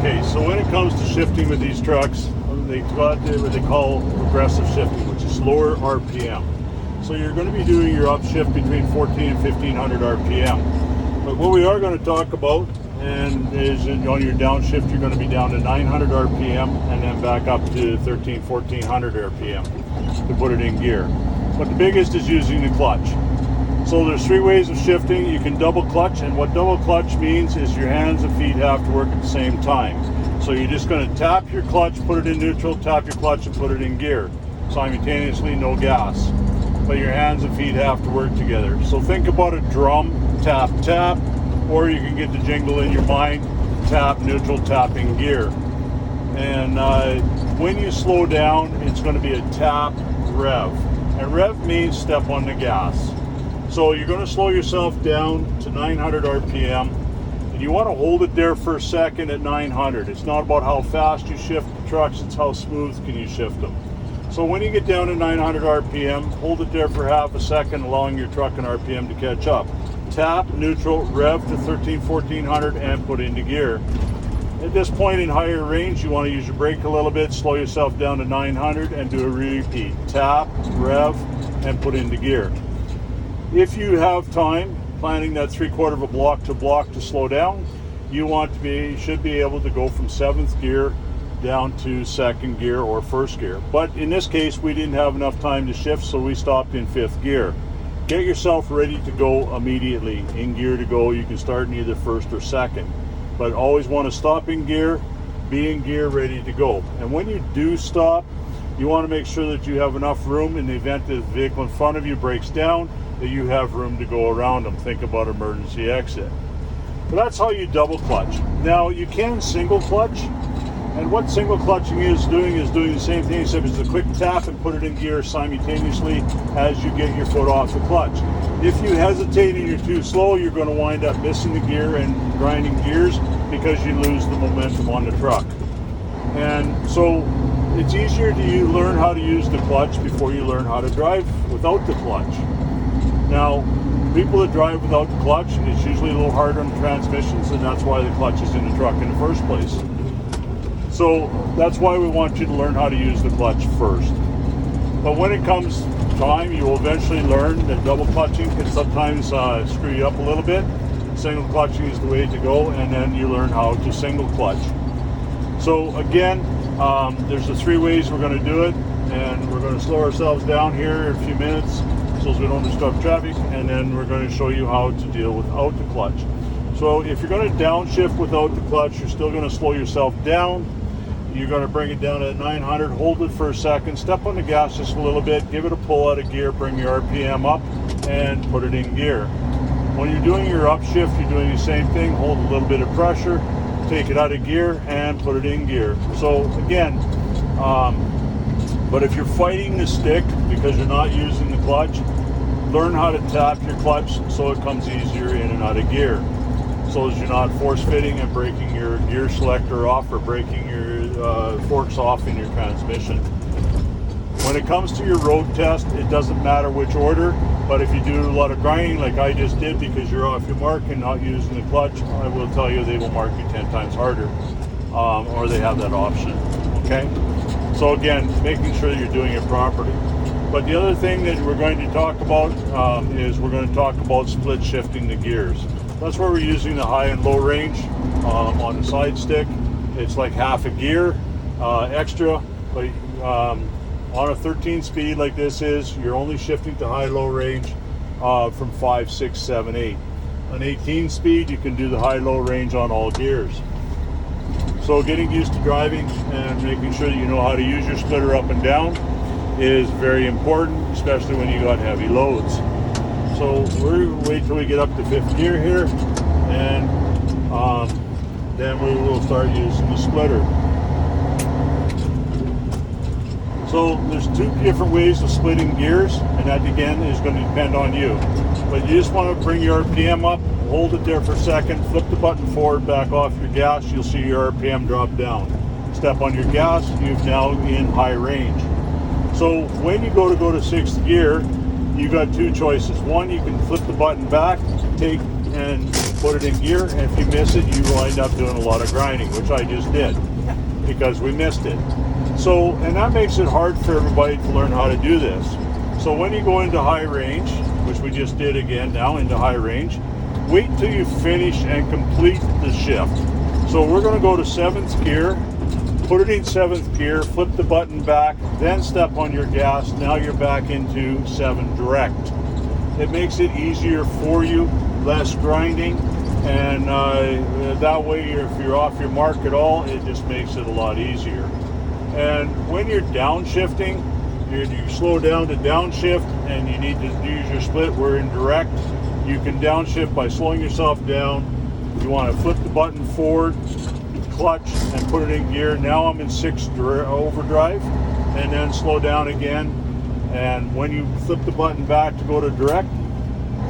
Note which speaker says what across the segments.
Speaker 1: Okay, so when it comes to shifting with these trucks, they got what they call progressive shifting, which is lower RPM. So you're going to be doing your upshift between 14 and 1500 RPM. But what we are going to talk about is on your downshift, you're going to be down to 900 RPM and then back up to 1400 RPM to put it in gear. But the biggest is using the clutch. So there's three ways of shifting. You can double clutch, and what double clutch means is your hands and feet have to work at the same time. So you're just going to tap your clutch, put it in neutral, tap your clutch and put it in gear. Simultaneously, no gas. But your hands and feet have to work together. So think about a drum, tap, tap, or you can get the jingle in your mind, tap, neutral, tapping gear. And when you slow down, it's going to be a tap, rev. And rev means step on the gas. So you're going to slow yourself down to 900 RPM, and you want to hold it there for a second at 900. It's not about how fast you shift the trucks, it's how smooth can you shift them. So when you get down to 900 RPM, hold it there for half a second, allowing your truck and RPM to catch up. Tap, neutral, rev to 1400 and put into gear. At this point in higher range, you want to use your brake a little bit, slow yourself down to 900 and do a repeat. Tap, rev, and put into gear. If you have time, planning that 3/4 of a block to slow down, you should be able to go from 7th gear down to 2nd gear or 1st gear. But in this case, we didn't have enough time to shift, so we stopped in 5th gear. Get yourself ready to go immediately. In gear to go, you can start in either 1st or 2nd. But always want to stop in gear, be in gear, ready to go. And when you do stop, you want to make sure that you have enough room in the event that the vehicle in front of you breaks down, that you have room to go around them. Think about emergency exit. But that's how you double clutch. Now you can single clutch, and what single clutching is doing the same thing, except it's a quick tap and put it in gear simultaneously as you get your foot off the clutch. If you hesitate and you're too slow, you're going to wind up missing the gear and grinding gears because you lose the momentum on the truck. And so it's easier to learn how to use the clutch before you learn how to drive without the clutch. Now, people that drive without the clutch, it's usually a little harder on the transmissions, and that's why the clutch is in the truck in the first place. So that's why we want you to learn how to use the clutch first. But when it comes time, you will eventually learn that double clutching can sometimes screw you up a little bit. Single clutching is the way to go, and then you learn how to single clutch. So again, there's the three ways we're going to do it, and we're going to slow ourselves down here in a few minutes so we don't disrupt traffic, and then we're going to show you how to deal without the clutch. So if you're going to downshift without the clutch, you're still going to slow yourself down. You're going to bring it down at 900, hold it for a second, step on the gas just a little bit, give it a pull out of gear, bring your RPM up, and put it in gear. When you're doing your upshift, you're doing the same thing, hold a little bit of pressure, take it out of gear, and put it in gear. So again, but if you're fighting the stick because you're not using the clutch, learn how to tap your clutch so it comes easier in and out of gear, so as you're not force fitting and breaking your gear selector off or breaking your forks off in your transmission. When it comes to your road test, it doesn't matter which order, but if you do a lot of grinding like I just did because you're off your mark and not using the clutch, I will tell you they will mark you 10 times harder, or they have that option. Okay? So again, making sure that you're doing it properly. But the other thing that we're going to talk about is we're going to talk about split shifting the gears. That's where we're using the high and low range on the side stick. It's like half a gear extra, but on a 13 speed like this is, you're only shifting to high-low range from 5, 6, 7, 8. On 18 speed, you can do the high-low range on all gears. So getting used to driving and making sure that you know how to use your splitter up and down is very important, especially when you got heavy loads. So we'll wait till we get up to 5th gear here, and then we will start using the splitter. So there's two different ways of splitting gears, and that again is going to depend on you. But you just want to bring your RPM up, hold it there for a second, flip the button forward, back off your gas, you'll see your RPM drop down. Step on your gas, you've now in high range. So when you go to 6th gear, you got two choices. One, you can flip the button back, take and put it in gear, and if you miss it, you wind up doing a lot of grinding, which I just did because we missed it. So, and that makes it hard for everybody to learn how to do this. So when you go into high range, which we just did again now into high range, wait till you finish and complete the shift. So we're going to go to 7th gear, put it in 7th gear, flip the button back, then step on your gas. Now you're back into 7 direct. It makes it easier for you, less grinding, and that way if you're off your mark at all, it just makes it a lot easier. And when you're downshifting, you slow down to downshift and you need to use your split. We're in direct. You can downshift by slowing yourself down. You want to flip the button forward, clutch, and put it in gear. Now I'm in 6 overdrive, and then slow down again. And when you flip the button back to go to direct,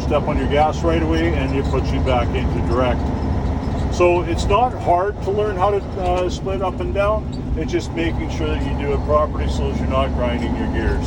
Speaker 1: step on your gas right away and it puts you back into direct. So it's not hard to learn how to split up and down. It's just making sure that you do it properly so that you're not grinding your gears.